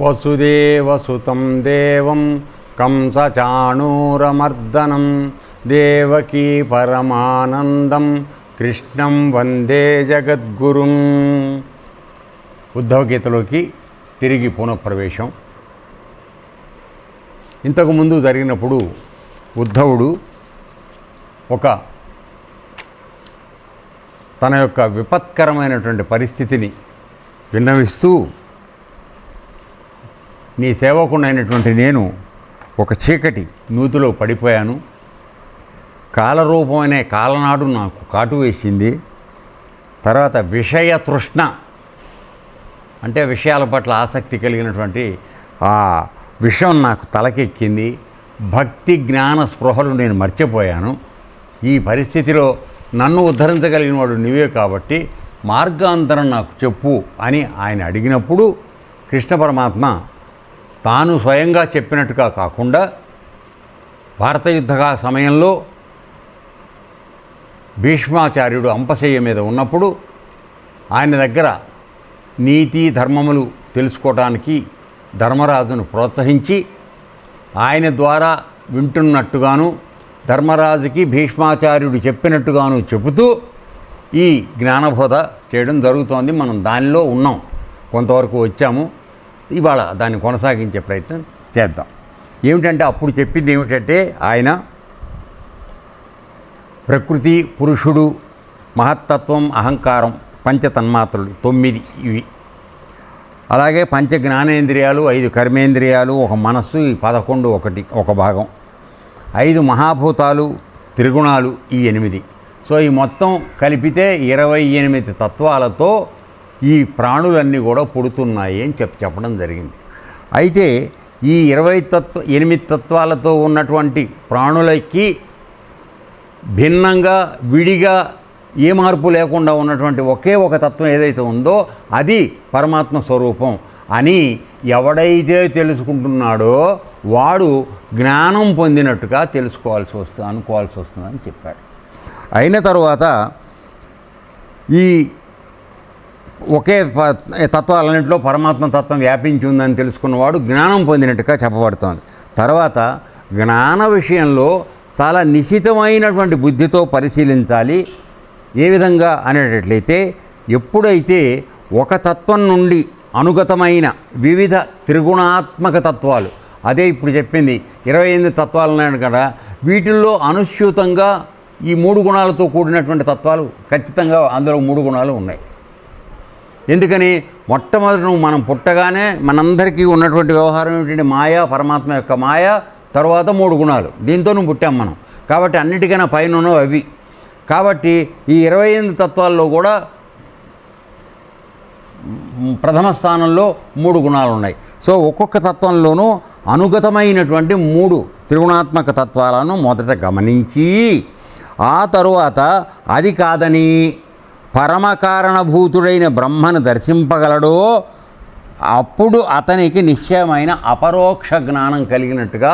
వసుదేవసుతం దేవం కంసచాణూరమర్దనం దేవకీ పరమానందం కృష్ణం వందే జగద్గురుం. ఉద్ధవగీతలోకి తిరిగి పునఃప్రవేశం. ఇంతకుముందు జరిగినప్పుడు ఉద్ధవుడు తన యొక్క విపత్కరమైనటువంటి పరిస్థితిని విన్నవిస్తూ, నీ సేవకుడైనటువంటి నేను ఒక చీకటి నూతిలో పడిపోయాను, కాలరూపమైన కాలనాడు నాకు కాటు వేసింది, తర్వాత విషయ తృష్ణ అంటే విషయాల పట్ల ఆసక్తి కలిగినటువంటి ఆ విషయం నాకు తలకెక్కింది, భక్తి జ్ఞాన స్పృహలు నేను మర్చిపోయాను, ఈ పరిస్థితిలో నన్ను ఉద్ధరించగలిగిన వాడు నీవే కాబట్టి మార్గాంతరం నాకు చెప్పు అని ఆయన అడిగినప్పుడు కృష్ణ పరమాత్మ తాను స్వయంగా చెప్పినట్టుగా కాకుండా భారత యుద్ధ సమయంలో భీష్మాచార్యుడు అంపశయ్య మీద ఉన్నప్పుడు ఆయన దగ్గర నీతి ధర్మములు తెలుసుకోవడానికి ధర్మరాజును ప్రోత్సహించి ఆయన ద్వారా వింటున్నట్టుగాను ధర్మరాజుకి భీష్మాచార్యుడు చెప్పినట్టుగాను చెబుతూ ఈ జ్ఞానబోధ చేయడం జరుగుతోంది. మనం దానిలో ఉన్నాం, కొంతవరకు వచ్చాము. ఇవాళ దాన్ని కొనసాగించే ప్రయత్నం చేద్దాం. ఏమిటంటే అప్పుడు చెప్పింది ఏమిటంటే ఆయన ప్రకృతి, పురుషుడు, మహత్తత్వం, అహంకారం, పంచతన్మాత్రలు 9 ఇవి, అలాగే పంచ జ్ఞానేంద్రియాలు, 5 కర్మేంద్రియాలు, ఒక మనస్సు, ఈ 11 ఒక భాగం, 5 మహాభూతాలు, త్రిగుణాలు, ఈ 8. సో ఈ మొత్తం కలిపితే 28 తత్వాలతో ఈ ప్రాణులన్నీ కూడా పుడుతున్నాయి అని చెప్పడం జరిగింది. అయితే ఈ 8 తత్వాలతో ఉన్నటువంటి ప్రాణులకి భిన్నంగా విడిగా ఏ మార్పు లేకుండా ఉన్నటువంటి ఒకే ఒక తత్వం ఏదైతే ఉందో అది పరమాత్మ స్వరూపం అని ఎవడైతే తెలుసుకుంటున్నాడో వాడు జ్ఞానం పొందినట్టుగా అనుకోవాల్సి వస్తుందని చెప్పాడు. అయిన తరువాత ఈ ఒకే తత్వాలన్నింటిలో పరమాత్మ తత్వం వ్యాపించి ఉందని తెలుసుకున్నవాడు జ్ఞానం పొందినట్టుగా చెప్పబడుతోంది. తర్వాత జ్ఞాన విషయంలో చాలా నిశితమైనటువంటి బుద్ధితో పరిశీలించాలి. ఏ విధంగా అనేటట్లయితే ఎప్పుడైతే ఒక తత్వం నుండి అనుగతమైన వివిధ త్రిగుణాత్మక తత్వాలు, అదే ఇప్పుడు చెప్పింది 28 తత్వాలు ఉన్నాయని కదా, వీటిల్లో అనుస్యూతంగా ఈ 3 గుణాలతో కూడినటువంటి తత్వాలు ఖచ్చితంగా అందులో 3 గుణాలు ఉన్నాయి. ఎందుకని మొట్టమొదటి మనం పుట్టగానే మనందరికీ ఉన్నటువంటి వ్యవహారం ఏమిటంటే మాయ, పరమాత్మ యొక్క మాయ, తర్వాత 3 గుణాలు, దీంతోనూ పుట్టాం మనం. కాబట్టి అన్నిటికైనా పైన ఉన్నవి అవి. కాబట్టి ఈ 28 తత్వాల్లో కూడా ప్రథమ స్థానంలో 3 గుణాలు ఉన్నాయి. సో ఒక్కొక్క తత్వంలోనూ అనుగతమైనటువంటి 3 త్రిగుణాత్మక తత్వాలను మొదట గమనించి ఆ తరువాత అది కాదని పరమకారణభూతుడైన బ్రహ్మను దర్శింపగలడో అప్పుడు అతనికి నిశ్చయమైన అపరోక్ష జ్ఞానం కలిగినట్టుగా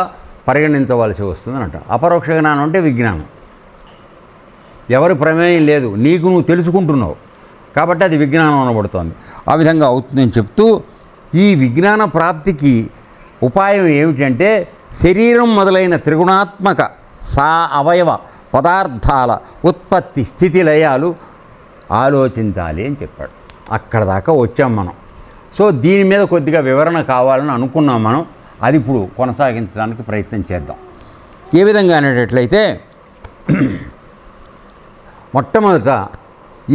పరిగణించవలసి వస్తుందన్నట. అపరోక్ష జ్ఞానం అంటే విజ్ఞానం, ఎవరి ప్రమేయం లేదు, నీకు నువ్వు తెలుసుకుంటున్నావు కాబట్టి అది విజ్ఞానం అనబడుతోంది. ఆ విధంగా అవుతుందని చెప్తూ ఈ విజ్ఞాన ప్రాప్తికి ఉపాయం ఏమిటంటే శరీరం మొదలైన త్రిగుణాత్మక అవయవ పదార్థాల ఉత్పత్తి స్థితి లయాలు ఆలోచించాలి అని చెప్పాడు. అక్కడ దాకా వచ్చాం మనం. సో దీని మీద కొద్దిగా వివరణ కావాలని అనుకున్నాం మనం. అది ఇప్పుడు కొనసాగించడానికి ప్రయత్నం చేద్దాం. ఏ విధంగా అనేటట్లయితే మొట్టమొదట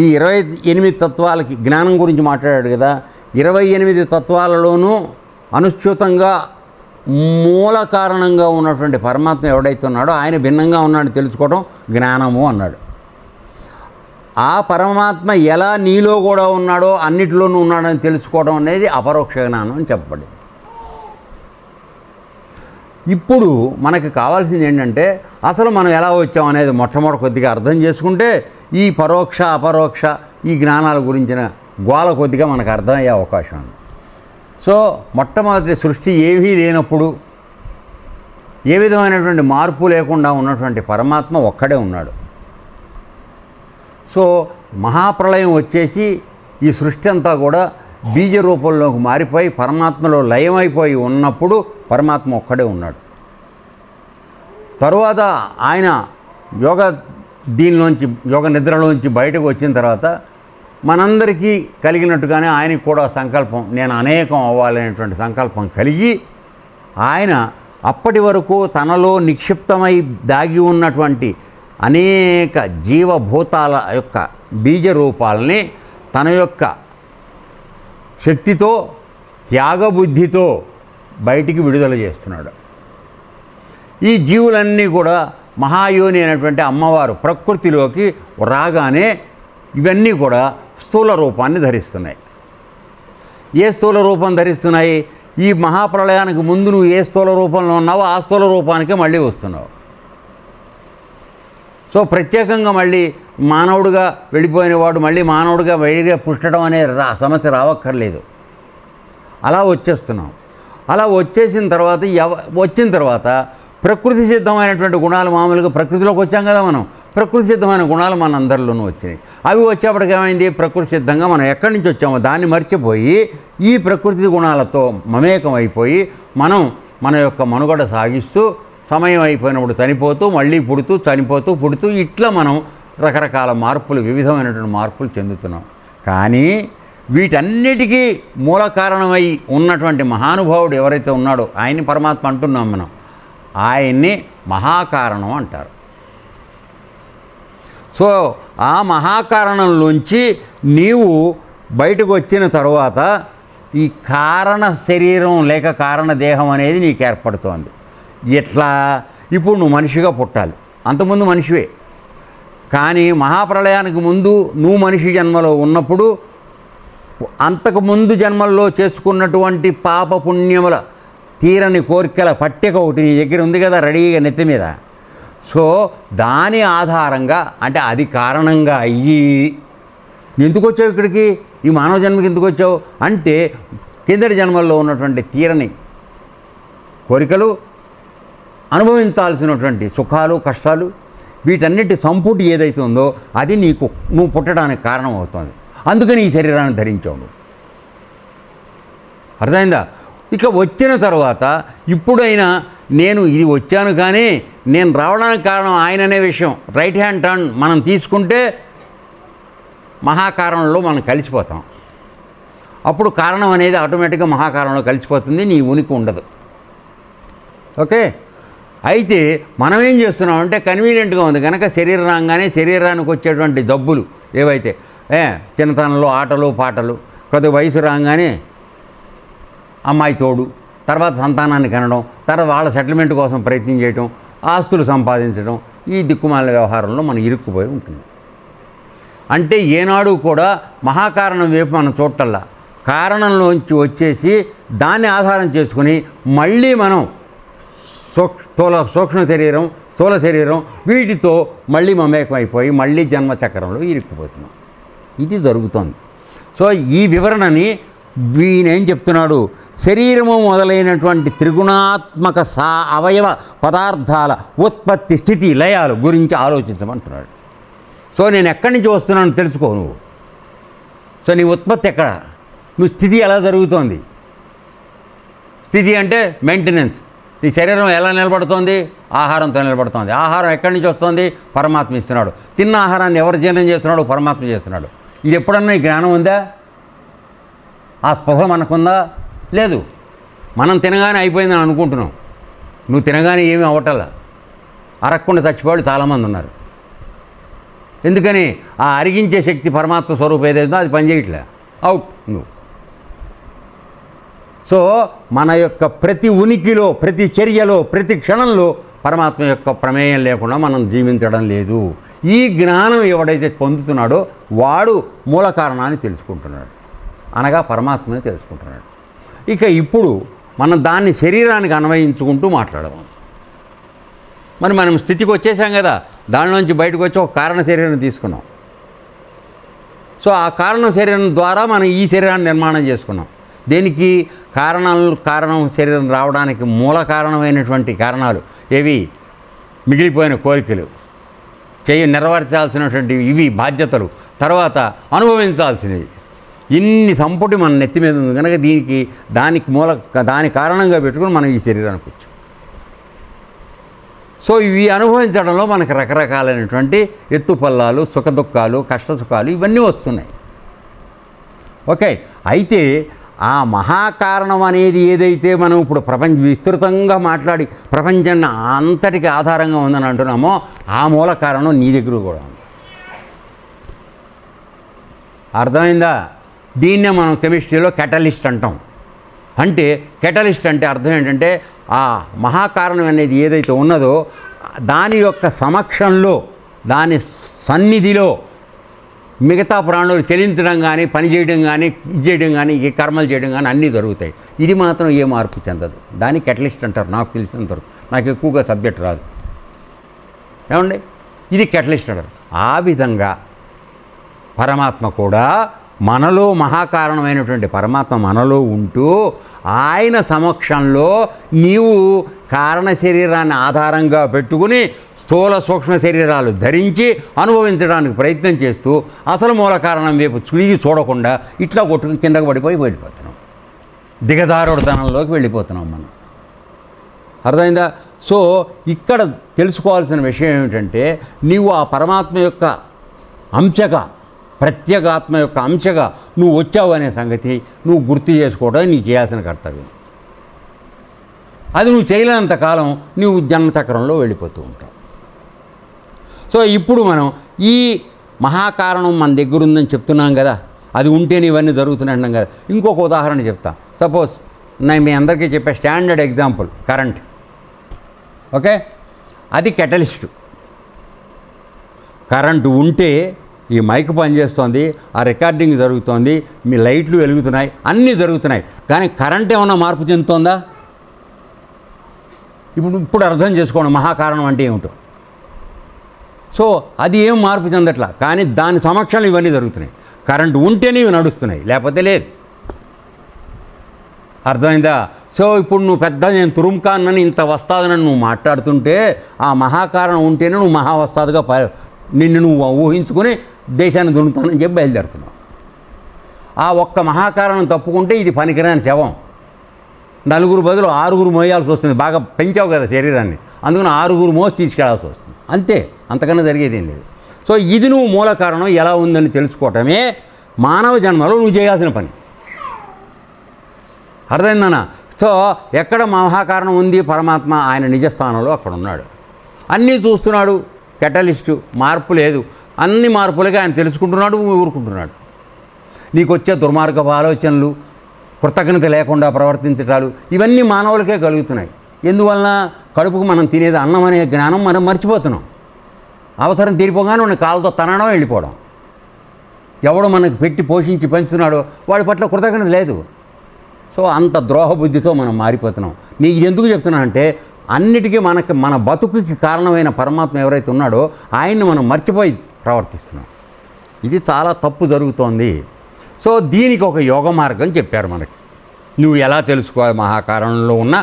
ఈ 28 తత్వాలకి జ్ఞానం గురించి మాట్లాడాడు కదా, 28 తత్వాలలోనూ అనుచ్యుతంగా మూల కారణంగా ఉన్నటువంటి పరమాత్మ ఎవడైతే ఉన్నాడో ఆయన భిన్నంగా ఉన్నాడు తెలుసుకోవడం జ్ఞానము అన్నాడు. ఆ పరమాత్మ ఎలా నీలో కూడా ఉన్నాడో అన్నిటిలోనూ ఉన్నాడని తెలుసుకోవడం అనేది అపరోక్ష జ్ఞానం అని చెప్పబడింది. ఇప్పుడు మనకి కావాల్సింది ఏంటంటే అసలు మనం ఎలా వచ్చాం అనేది మొట్టమొదటి కొద్దిగా అర్థం చేసుకుంటే ఈ పరోక్ష అపరోక్ష ఈ జ్ఞానాల గురించిన గోల కొద్దిగా మనకు అర్థమయ్యే అవకాశం ఉంది. సో మొట్టమొదటి సృష్టి ఏమీ లేనప్పుడు ఏ విధమైనటువంటి మార్పు లేకుండా ఉన్నటువంటి పరమాత్మ ఒక్కడే ఉన్నాడు. సో మహాప్రళయం వచ్చేసి ఈ సృష్టి అంతా కూడా బీజ రూపంలోకి మారిపోయి పరమాత్మలో లయమైపోయి ఉన్నప్పుడు పరమాత్మ ఒక్కడే ఉన్నాడు. తరువాత ఆయన యోగ నిద్రలోంచి బయటకు వచ్చిన తర్వాత మనందరికీ కలిగినట్టుగానే ఆయనకు కూడా సంకల్పం, నేను అనేకం అవ్వాలనేటువంటి సంకల్పం కలిగి ఆయన అప్పటి వరకు తనలో నిక్షిప్తమై దాగి ఉన్నటువంటి అనేక జీవభూతాల యొక్క బీజ రూపాలని తన యొక్క శక్తితో త్యాగబుద్ధితో బయటికి విడుదల చేస్తున్నాడు. ఈ జీవులన్నీ కూడా మహాయోని అయినటువంటి అమ్మవారు ప్రకృతిలోకి రాగానే ఇవన్నీ కూడా స్థూల రూపాన్ని ధరిస్తున్నాయి. ఏ స్థూల రూపం ధరిస్తున్నాయి? ఈ మహాప్రళయానికి ముందు నువ్వు ఏ స్థూల రూపంలో ఉన్నావో ఆ స్థూల రూపానికే మళ్ళీ వస్తున్నావు. సో ప్రత్యేకంగా మళ్ళీ మానవుడిగా వెళ్ళిపోయిన వాడు మళ్ళీ మానవుడిగా వేడిగా పుట్టడం అనే సమస్య రావక్కర్లేదు. అలా వచ్చేస్తున్నాం. అలా వచ్చిన తర్వాత ప్రకృతి సిద్ధమైనటువంటి గుణాలు, మామూలుగా ప్రకృతిలోకి వచ్చాం కదా మనం, ప్రకృతి సిద్ధమైన గుణాలు మన అందరిలోనూ వచ్చినాయి. అవి వచ్చేప్పటికి ఏమైంది? ప్రకృతి సిద్ధంగా మనం ఎక్కడి నుంచి వచ్చామో దాన్ని మర్చిపోయి ఈ ప్రకృతి గుణాలతో మమేకం అయిపోయి మనం మన యొక్క మనుగడ సాగిస్తూ సమయం అయిపోయినప్పుడు చనిపోతూ మళ్ళీ పుడుతూ చనిపోతూ పుడుతూ ఇట్లా మనం రకరకాల మార్పులు, వివిధమైనటువంటి మార్పులు చెందుతున్నాం. కానీ వీటన్నిటికీ మూల కారణమై ఉన్నటువంటి మహానుభావుడు ఎవరైతే ఉన్నాడో ఆయన్ని పరమాత్మ అంటున్నాం మనం. ఆయన్ని మహాకారణం అంటారు. సో ఆ మహాకారణంలోంచి నీవు బయటకు వచ్చిన తరువాత ఈ కారణ శరీరం లేక కారణ దేహం అనేది నీకు ఏర్పడుతోంది. ఎట్లా? ఇప్పుడు నువ్వు మనిషిగా పుట్టాలి. అంతకుముందు మనిషివే, కానీ మహాప్రళయానికి ముందు నువ్వు మనిషి జన్మలో ఉన్నప్పుడు అంతకుముందు జన్మల్లో చేసుకున్నటువంటి పాప పుణ్యముల తీరని కోరికల పట్టిక ఒకటి నీ దగ్గర ఉంది కదా, రెడీగా నెత్తి మీద. సో దాని ఆధారంగా, అంటే అది కారణంగా అయ్యి ఎందుకు వచ్చావు ఇక్కడికి, ఈ మానవ జన్మకి ఎందుకు వచ్చావు అంటే కిందటి జన్మల్లో ఉన్నటువంటి తీరని కోరికలు, అనుభవించాల్సినటువంటి సుఖాలు కష్టాలు, వీటన్నిటి సంపుటి ఏదైతే ఉందో అది నువ్వు పుట్టడానికి కారణం అవుతుంది. అందుకని ఈ శరీరాన్ని ధరించావు నువ్వు. అర్థమైందా? ఇక వచ్చిన తర్వాత ఇప్పుడైనా నేను ఇది వచ్చాను, కానీ నేను రావడానికి కారణం ఆయన అనే విషయం రైట్ హ్యాండ్ టర్న్ మనం తీసుకుంటే మహాకారణంలో మనం కలిసిపోతాం. అప్పుడు కారణం అనేది ఆటోమేటిక్గా మహాకారణంలో కలిసిపోతుంది, నీ ఉనికి ఉండదు. ఓకే. అయితే మనం ఏం చేస్తున్నామంటే కన్వీనియంట్గా ఉంది కనుక శరీరం రాగానే శరీరానికి వచ్చేటువంటి జబ్బులు ఏవైతే చిన్నతనంలో ఆటలు పాటలు, కొద్ది వయసు రాగానే అమ్మాయి తోడు, తర్వాత సంతానాన్ని కనడం, తర్వాత వాళ్ళ సెటిల్మెంట్ కోసం ప్రయత్నం చేయటం, ఆస్తులు సంపాదించడం, ఈ దిక్కుమాల వ్యవహారంలో మనం ఇరుక్కుపోయి ఉంటుంది. అంటే ఏనాడు కూడా మహాకారణం వైపు మనం చూడటల్లా, కారణంలోంచి వచ్చేసి దాన్ని ఆధారం చేసుకుని మళ్ళీ మనం సూక్ష్మ శరీరం, స్థూల శరీరం వీటితో మళ్ళీ మమేకం అయిపోయి మళ్ళీ జన్మచక్రంలో ఇరుక్కుపోతున్నాం. ఇది జరుగుతోంది. సో ఈ వివరణని వీనేం చెప్తున్నాడు? శరీరము మొదలైనటువంటి త్రిగుణాత్మక అవయవ పదార్థాల ఉత్పత్తి స్థితి లయాలు గురించి ఆలోచించమంటున్నాడు. సో నేను ఎక్కడి నుంచి వస్తున్నాను తెలుసుకో నువ్వు. సో నీ ఉత్పత్తి ఎక్కడ, నువ్వు స్థితి ఎలా జరుగుతోంది? స్థితి అంటే మెయింటెనెన్స్. నీ శరీరం ఎలా నిలబడుతోంది? ఆహారంతో నిలబడుతోంది. ఆహారం ఎక్కడి నుంచి వస్తుంది? పరమాత్మ ఇస్తున్నాడు. తిన్న ఆహారాన్ని ఎవరు జీర్ణం చేస్తున్నాడు? పరమాత్మ చేస్తున్నాడు. ఇది ఎప్పుడన్నా ఈ జ్ఞానం ఉందా? ఆ స్పృహ మనకుందా? లేదు. మనం తినగానే అయిపోయిందని అనుకుంటున్నాం. నువ్వు తినగానే ఏమీ అవ్వటల్లా. అరగకుండా చచ్చిపోయాడు చాలామంది ఉన్నారు. ఎందుకని? ఆ అరిగించే శక్తి పరమాత్మ స్వరూపం ఏదైతుందో అది పనిచేయట్లే, అవుట్ నువ్వు. సో మన యొక్క ప్రతి ఉనికిలో, ప్రతి చర్యలో, ప్రతి క్షణంలో పరమాత్మ యొక్క ప్రమేయం లేకుండా మనం జీవించడం లేదు. ఈ జ్ఞానం ఎవడైతే పొందుతున్నాడో వాడు మూల కారణాన్ని తెలుసుకుంటున్నాడు, అనగా పరమాత్మని తెలుసుకుంటున్నాడు. ఇక ఇప్పుడు మనం దాన్ని శరీరానికి అన్వయించుకుంటూ మాట్లాడము. మరి మనం స్థితికి వచ్చేసాం కదా, దానిలోంచి బయటకు వచ్చి ఒక కారణ శరీరం తీసుకున్నాం. సో ఆ కారణ శరీరం ద్వారా మనం ఈ శరీరాన్ని నిర్మాణం చేసుకున్నాం. దేనికి? కారణం శరీరం రావడానికి మూల కారణమైనటువంటి కారణాలు ఏవి? మిగిలిపోయిన కోరికలు, నెరవేర్చాల్సినటువంటి ఇవి బాధ్యతలు, తర్వాత అనుభవించాల్సినవి, ఇన్ని సంపుటి మన నెత్తి మీద ఉంది కనుక దాని కారణంగా పెట్టుకుని మనం ఈ శరీరానికి వచ్చాం. సో ఇవి అనుభవించడంలో మనకు రకరకాలైనటువంటి ఎత్తుపల్లాలు, సుఖదుఖాలు, కష్టసుఖాలు ఇవన్నీ వస్తున్నాయి. ఓకే, అయితే ఆ మహాకారణం అనేది ఏదైతే మనం ఇప్పుడు విస్తృతంగా మాట్లాడి ప్రపంచాన్ని అంతటికి ఆధారంగా ఉందని అంటున్నామో ఆ మూల కారణం నీ దగ్గర కూడా ఉంది. అర్థమైందా? దీన్నే మనం కెమిస్ట్రీలో కెటలిస్ట్ అంటాం. అంటే కెటలిస్ట్ అంటే అర్థం ఏంటంటే ఆ మహాకారణం అనేది ఏదైతే ఉన్నదో దాని యొక్క సమక్షంలో, దాని సన్నిధిలో మిగతా ప్రాణులు చెలించడం కానీ, పని చేయడం కానీ, ఇది చేయడం కానీ, ఈ కర్మలు చేయడం కానీ అన్నీ జరుగుతాయి. ఇది మాత్రం ఏ మార్పు చెందదు. దాన్ని కెటలిస్ట్ అంటారు నాకు తెలిసినంతవరకు. నాకు ఎక్కువగా సబ్జెక్ట్ రాదు. ఏమండి, ఇది కెటలిస్ట్ అంటారు. ఆ విధంగా పరమాత్మ కూడా మనలో మహాకారణమైనటువంటి పరమాత్మ మనలో ఉంటూ ఆయన సమక్షంలో నీవు కారణ శరీరాన్ని ఆధారంగా పెట్టుకుని స్థూల సూక్ష్మ శరీరాలు ధరించి అనుభవించడానికి ప్రయత్నం చేస్తూ అసలు మూల కారణం వైపు చుడిగి చూడకుండా ఇట్లా కొట్టుకుని కిందకు పడిపోయి వెళ్ళిపోతున్నాం. దిగదారుడుతనంలోకి వెళ్ళిపోతున్నాం మనం. అర్థమైందా? సో ఇక్కడ తెలుసుకోవాల్సిన విషయం ఏమిటంటే నీవు ఆ పరమాత్మ యొక్క అంశగా, ప్రత్యేగాత్మ యొక్క అంశగా నువ్వు వచ్చావు అనే సంగతి నువ్వు గుర్తు చేసుకోవడం నీకు చేయాల్సిన కర్తవ్యం. అది నువ్వు చేయలేనంతకాలం నువ్వు జన్మచక్రంలో వెళ్ళిపోతూ ఉంటావు. సో ఇప్పుడు మనం ఈ మహాకారణం మన దగ్గర ఉందని చెప్తున్నాం కదా, అది ఉంటేనే ఇవన్నీ జరుగుతున్నాయి అన్నాం కదా. ఇంకొక ఉదాహరణ చెప్తా. సపోజ్ నేను మీ అందరికీ చెప్పే స్టాండర్డ్ ఎగ్జాంపుల్ కరెంట్. ఓకే, అది కెటలిస్టు. కరెంటు ఉంటే ఈ మైక్ పనిచేస్తోంది, ఆ రికార్డింగ్ జరుగుతోంది, మీ లైట్లు వెలుగుతున్నాయి, అన్నీ జరుగుతున్నాయి. కానీ కరెంట్ ఏమన్నా మార్పు చెందుతోందా? ఇప్పుడు అర్థం చేసుకోండి మహాకారణం అంటే ఏమిటో. సో అది ఏం మార్పు చెందట్లా, కానీ దాని సమక్షంలో ఇవన్నీ జరుగుతున్నాయి. కరెంటు ఉంటేనే ఇవి నడుస్తున్నాయి, లేకపోతే లేదు. అర్థమైందా? సో ఇప్పుడు నువ్వు నేను తురుంకాన్నని ఇంత వస్తాదని నువ్వు మాట్లాడుతుంటే ఆ మహాకారణం ఉంటేనే నువ్వు మహావస్తాదుగా నిన్ను నువ్వు ఊహించుకొని దేశాన్ని దున్నుతానని చెప్పి బయలుదేరుతున్నావు. ఆ ఒక్క మహాకారణం తప్పుకుంటే ఇది పనికిరాని శవం. 4 బదులు 6 మోయాల్సి వస్తుంది. బాగా పెంచావు కదా శరీరాన్ని, అందుకని 6 మోసి తీసుకెళ్లాల్సి వస్తుంది. అంతే, అంతకన్నా జరిగేది ఏం లేదు. సో ఇది నువ్వు మూల కారణం ఎలా ఉందని తెలుసుకోవటమే మానవ జన్మలో నువ్వు చేయాల్సిన పని. అర్థమైందన్నా? సో ఎక్కడ మహాకారణం ఉంది? పరమాత్మ ఆయన నిజస్థానంలో అక్కడ ఉన్నాడు, అన్నీ చూస్తున్నాడు. కెటలిస్టు, మార్పు లేదు. అన్ని మార్పులుగా ఆయన తెలుసుకుంటున్నాడు, ఊరుకుంటున్నాడు. నీకు వచ్చే దుర్మార్గపు ఆలోచనలు, కృతజ్ఞత లేకుండా ప్రవర్తించటాలు ఇవన్నీ మానవులకే కలుగుతున్నాయి. ఎందువలన? కడుపుకు మనం తినేది అన్నం అనే జ్ఞానం మనం మర్చిపోతున్నాం. అవసరం తీరిపోగానే మన కాళ్ళతో తనడం, వెళ్ళిపోవడం. ఎవడు మనకు పెట్టి పోషించి పెంచుతున్నాడో వాడి పట్ల కృతజ్ఞత లేదు. సో అంత ద్రోహబుద్ధితో మనం మారిపోతున్నాం. నీకు ఎందుకు చెప్తున్నా అంటే అన్నిటికీ మన బతుకుకి కారణమైన పరమాత్మ ఎవరైతే ఉన్నాడో ఆయన్ని మనం మర్చిపోయి ప్రవర్తిస్తున్నాం. ఇది చాలా తప్పు జరుగుతోంది. సో దీనికి ఒక యోగ మార్గం చెప్పారు మనకి. నువ్వు ఎలా తెలుసుకోవాలి మహాకారణంలో ఉన్న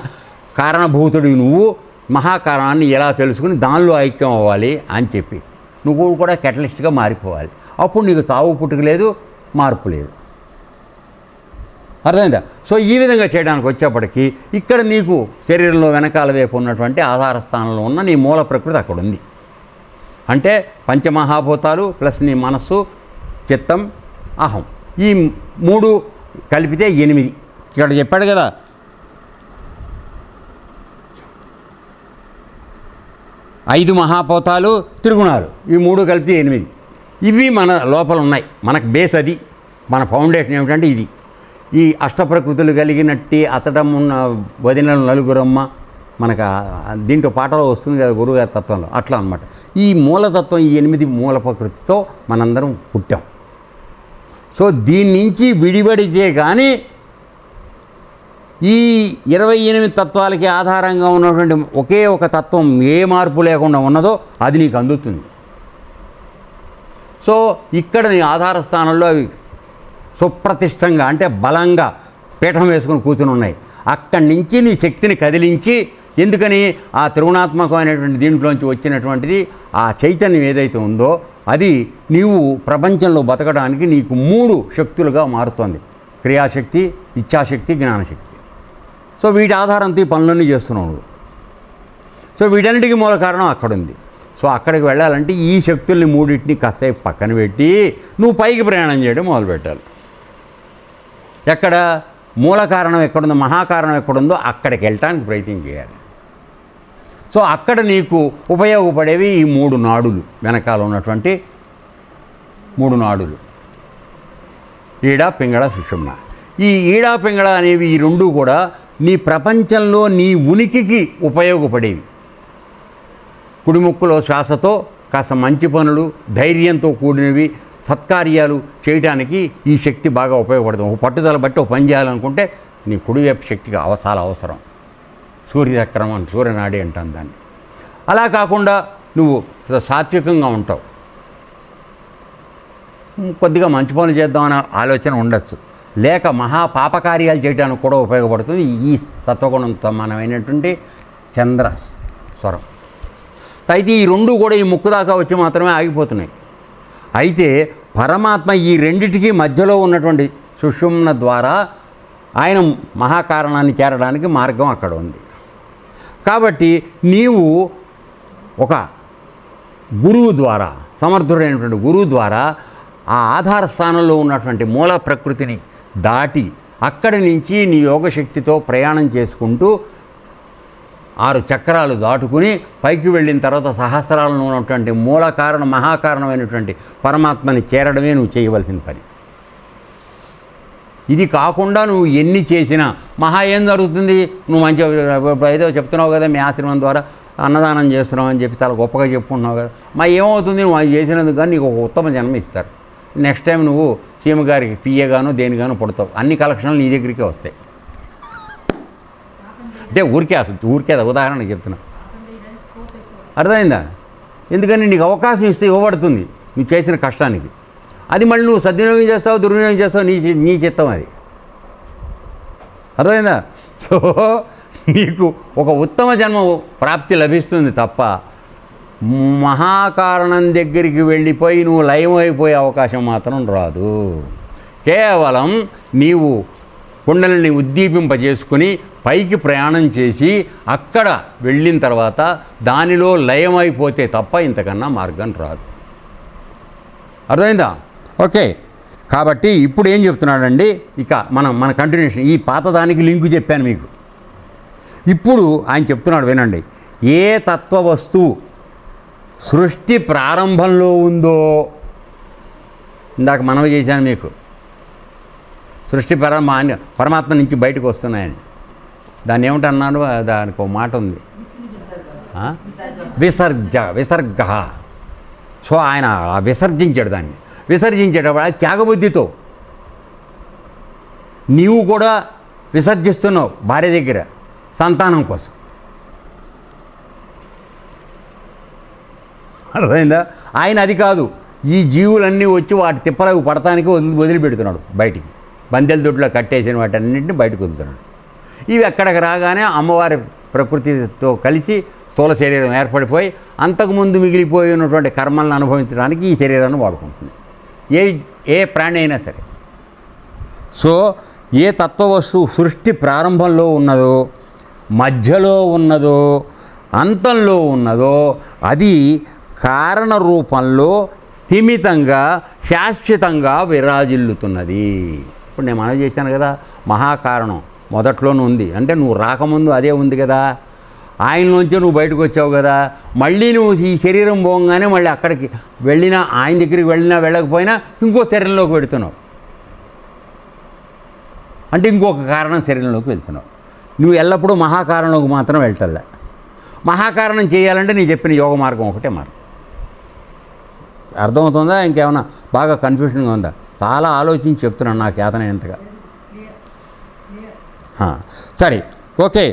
కారణభూతుడి నువ్వు మహాకారణాన్ని ఎలా తెలుసుకుని దానిలో ఐక్యం అవ్వాలి అని చెప్పి నువ్వు కూడా కెటలిస్ట్గా మారిపోవాలి. అప్పుడు నీకు చావు పుట్టుక లేదు, మార్పు లేదు. అర్థమైందా? సో ఈ విధంగా చేయడానికి వచ్చేప్పటికీ ఇక్కడ నీకు శరీరంలో వెనకాల వైపు ఉన్నటువంటి ఆధార స్థానంలో ఉన్న నీ మూల ప్రకృతి అక్కడ ఉంది. అంటే పంచమహాభూతాలు ప్లస్ నీ మనస్సు, చిత్తం, అహం, ఈ 3 కలిపితే 8. ఇక్కడ చెప్పాడు కదా, ఐదు మహాభూతాలు, త్రిగుణాలు, ఈ 3 కలిపితే 8. ఇవి మన లోపల ఉన్నాయి. మనకు బేస్ అది. మన ఫౌండేషన్ ఏమిటంటే ఇది. ఈ అష్టప్రకృతులు కలిగినట్టి అతడం ఉన్న వదినలు నలుగురమ్మ, మనకు దీంట్లో పాటలో వస్తుంది కదా గురువుగారి తత్వంలో, అట్లా అనమాట. ఈ మూలతత్వం, ఈ 8 మూల ప్రకృతితో మనందరం పుట్టాం. సో దీని నుంచి విడిపడితే కానీ ఈ 28 తత్వాలకి ఆధారంగా ఉన్నటువంటి ఒకే ఒక తత్వం ఏ మార్పు లేకుండా ఉన్నదో అది నీకు అందుతుంది. సో ఇక్కడ నీ ఆధార స్థానంలో అవి సుప్రతిష్టంగా అంటే బలంగా పీఠం వేసుకుని కూర్చుని ఉన్నాయి. అక్కడి నుంచి నీ శక్తిని కదిలించి ఎందుకని ఆ త్రిగుణాత్మకమైనటువంటి దీంట్లోంచి వచ్చినటువంటిది ఆ చైతన్యం ఏదైతే ఉందో అది నీవు ప్రపంచంలో బతకడానికి నీకు 3 శక్తులుగా మారుతోంది. క్రియాశక్తి, ఇచ్ఛాశక్తి, జ్ఞానశక్తి. సో వీటి ఆధారంతో ఈ పనులన్నీ చేస్తున్నావు నువ్వు. సో వీటన్నిటికీ మూల కారణం అక్కడుంది. సో అక్కడికి వెళ్ళాలంటే ఈ శక్తుల్ని 3టిని కాసేపు పక్కన పెట్టి నువ్వు పైకి ప్రయాణం చేయడం మొదలుపెట్టాలి. ఎక్కడ మూల కారణం ఎక్కడుందో, మహాకారణం ఎక్కడుందో అక్కడికి వెళ్ళటానికి ప్రయత్నం చేయాలి. సో అక్కడ నీకు ఉపయోగపడేవి ఈ 3 నాడులు, వెనకాల ఉన్నటువంటి 3 నాడులు, ఈడ, పింగళ, సుషుమ్న. ఈ ఈడ, పింగళ అనేవి ఈ 2 కూడా నీ ప్రపంచంలో నీ ఉనికికి ఉపయోగపడేవి. కుడిముక్కులో శ్వాసతో కాస్త మంచి పనులు, ధైర్యంతో కూడినవి, సత్కార్యాలు చేయడానికి ఈ శక్తి బాగా ఉపయోగపడుతుంది. ఒక పట్టుదల బట్టి ఒక పని చేయాలనుకుంటే నీ కుడివైపు శక్తికి చాలా అవసరం. సూర్యచక్రం అని, సూర్యనాడి అంటాను దాన్ని. అలా కాకుండా నువ్వు సాత్వికంగా ఉంటావు, కొద్దిగా మంచి పనులు చేద్దామనే ఆలోచన ఉండొచ్చు, లేక మహాపాపకార్యాలు చేయడానికి కూడా ఉపయోగపడుతుంది ఈ సత్వగుణంతో మనమైనటువంటి చంద్ర స్వరం. అయితే ఈ 2 కూడా ఈ ముక్కు దాకా వచ్చి మాత్రమే ఆగిపోతున్నాయి. అయితే పరమాత్మ ఈ రెండిటికి మధ్యలో ఉన్నటువంటి సుషుమ్న ద్వారా ఆయన మహాకారణాన్ని చేరడానికి మార్గం అక్కడ ఉంది. కాబట్టి నీవు ఒక గురువు ద్వారా, సమర్థుడైనటువంటి గురువు ద్వారా ఆ ఆధార స్థానంలో ఉన్నటువంటి మూల ప్రకృతిని దాటి అక్కడి నుంచి నీ యోగశక్తితో ప్రయాణం చేసుకుంటూ 6 చక్రాలు దాటుకుని పైకి వెళ్ళిన తర్వాత సహస్రాలను ఉన్నటువంటి మూల కారణం, మహాకారణమైనటువంటి పరమాత్మని చేరడమే నువ్వు చేయవలసిన పని. ఇది కాకుండా నువ్వు ఎన్ని చేసినా ఏం జరుగుతుంది? నువ్వు మంచిగా ఏదో చెప్తున్నావు కదా, మీ ఆశ్రమం ద్వారా అన్నదానం చేస్తున్నావు అని చెప్పి చాలా గొప్పగా చెప్పుకుంటున్నావు కదా, ఏమవుతుంది? నువ్వు అది చేసినందుకు కానీ నీకు ఒక ఉత్తమ జన్మ ఇస్తారు. నెక్స్ట్ టైం నువ్వు సీఎం గారికి పిఏగానో దేనిగానో పుడతావు. అన్ని కలెక్షన్లు నీ దగ్గరికే వస్తాయి. అంటే ఊరికే ఉదాహరణకు చెప్తున్నా, అర్థమైందా? ఎందుకని నీకు అవకాశం ఇస్తే ఇవ్వబడుతుంది నువ్వు చేసిన కష్టానికి. అది మళ్ళీ నువ్వు సద్వినియోగం చేస్తావు, దుర్వినియోగం చేస్తావు, నీ చిత్తం అది. అర్థమైందా? సో నీకు ఒక ఉత్తమ జన్మ ప్రాప్తి లభిస్తుంది తప్ప మహాకారణం దగ్గరికి వెళ్ళిపోయి నువ్వు లయమైపోయే అవకాశం మాత్రం రాదు. కేవలం నీవు కుండలిని ఉద్దీపింపజేసుకుని పైకి ప్రయాణం చేసి అక్కడ వెళ్ళిన తర్వాత దానిలో లయమైపోతే తప్ప ఇంతకన్నా మార్గం రాదు. అర్థమైందా? ఓకే. కాబట్టి ఇప్పుడు ఏం చెప్తున్నాడండి, ఇక మన కంటిన్యూషన్, ఈ పాతదానికి లింకు చెప్పాను మీకు. ఇప్పుడు ఆయన చెప్తున్నాడు వినండి. ఏ తత్వ వస్తువు సృష్టి ప్రారంభంలో ఉందో, ఇందాక మనవి చేశాను మీకు, సృష్టి పరమాత్మ నుంచి బయటకు వస్తున్నాయని. దాన్ని ఏమిటన్నాడు? దానికి ఒక మాట ఉంది, విసర్గ. సో ఆయన విసర్జించాడు దాన్ని. విసర్జించేటప్పుడు అది త్యాగబుద్ధితో నీవు కూడా విసర్జిస్తున్నావు భార్య దగ్గర సంతానం కోసం. అర్థమైందా? ఆయన అది కాదు, ఈ జీవులన్నీ వచ్చి వాటి తిప్పలకు పడటానికి వదిలిపెడుతున్నాడు బయటికి. బందెల దొడ్లో కట్టేసిన వాటన్నింటినీ బయటకు వదులుతున్నాడు. ఇవి అక్కడికి రాగానే అమ్మవారి ప్రకృతితో కలిసి స్థూల శరీరం ఏర్పడిపోయి అంతకుముందు మిగిలిపోయి ఉన్నటువంటి కర్మలను అనుభవించడానికి ఈ శరీరాన్ని వాడుకుంటుంది ఏ ప్రాణి అయినా సరే. సో ఏ తత్వవస్తువు సృష్టి ప్రారంభంలో ఉన్నదో, మధ్యలో ఉన్నదో, అంతంలో ఉన్నదో అది కారణ రూపంలో స్థిమితంగా శాశ్వతంగా విరాజిల్లుతున్నది. ఇప్పుడు నేను మనం చేశాను కదా, మహాకారణం మొదట్లోనే ఉంది అంటే నువ్వు రాకముందు అదే ఉంది కదా, ఆయనలోంచి నువ్వు బయటకు వచ్చావు కదా, మళ్ళీ నువ్వు ఈ శరీరం పోగానే మళ్ళీ అక్కడికి వెళ్ళినా, ఆయన దగ్గరికి వెళ్ళినా వెళ్ళకపోయినా ఇంకో శరీరంలోకి పెడుతున్నావు. అంటే ఇంకొక కారణం శరీరంలోకి వెళ్తున్నావు. నువ్వు ఎల్లప్పుడూ మహాకారణంలోకి మాత్రం వెళ్తలే. మహాకారణం చేయాలంటే నేను చెప్పిన యోగ మార్గం ఒకటే మార్గం. అర్థమవుతుందా? ఇంకేమైనా బాగా కన్ఫ్యూషన్గా ఉందా? చాలా ఆలోచించి చెప్తున్నాను నాకు చేతనైనంతగా. సరే, ఓకే.